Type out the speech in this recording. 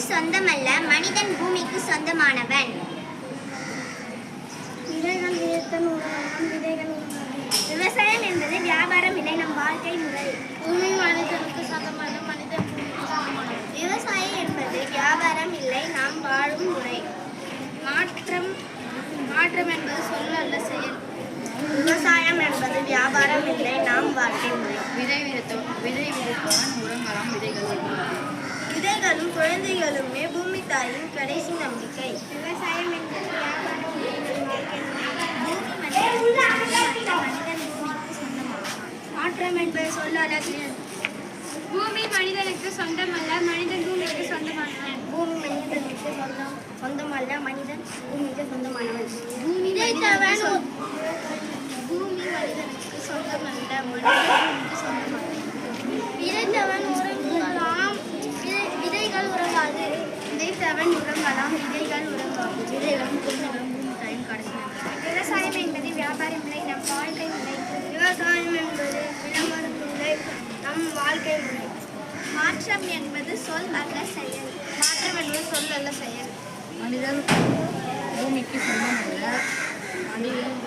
சொந்தமல்ல, மனிதன் பூமிக்கு சொந்தமானவன். விவசாயம் என்பது வியாபாரம் இல்லை, நம் வாழ்க்கை முறை. பூமி மனிதனுக்கு சொந்தமல்ல, மனிதன் பூமிக்கு சொந்தமானவன். விவசாயம் என்பது வியாபாரம் இல்லை, நாம் வாழும் முறை. மாற்றம் என்பது சொல் அல்ல செயல். விவசாயம் என்பது வியாபாரம் இல்லை, நாம் வாழ்க்கை முறை. விதை விதைப்பவன் உரங்களாம் விதைகளும் குழந்தைகளுமே பூமி தாயின் கடைசி நம்பிக்கை. விவசாயம் என்பது வியாபாரம் இல்லை, மாற்றம் என்பது சொல் அல்ல செயல். பூமி மனிதனுக்கு சொந்தமல்ல, மனிதன் பூமிக்கு சொந்தமானவன். பூமி மனிதனுக்கு சொந்தமல்ல, மனிதன் பூமிக்கு சொந்தமானவன். விதைத்தவன் பூமி மனிதனுக்கு சொந்தமல்ல, மனிதன் பூமிக்கு சொந்தமானவன். விதைத்தவன் உறங்கலாம், விதைகள் உறங்காது. விதைத்தவன் உரங்களாம், விதைகள் உரங்காது. விதைகளும் குழந்தைகளும் பூமி தாயின் கடைசி நம்பிக்கை. விவசாயம் என்பது வியாபாரம் இல்லை, நம் வாழ்க்கை முறை. விவசாயம் என்பது விளம்பரம் இல்லை, நம் வாழ்க்கை முறை. மாற்றம் என்பது சொல் அல்ல செயல். மாற்றம் என்பது சொல் அல்ல செயல். மனிதன் பூமிக்கு சொந்தமல்ல, மனிதன்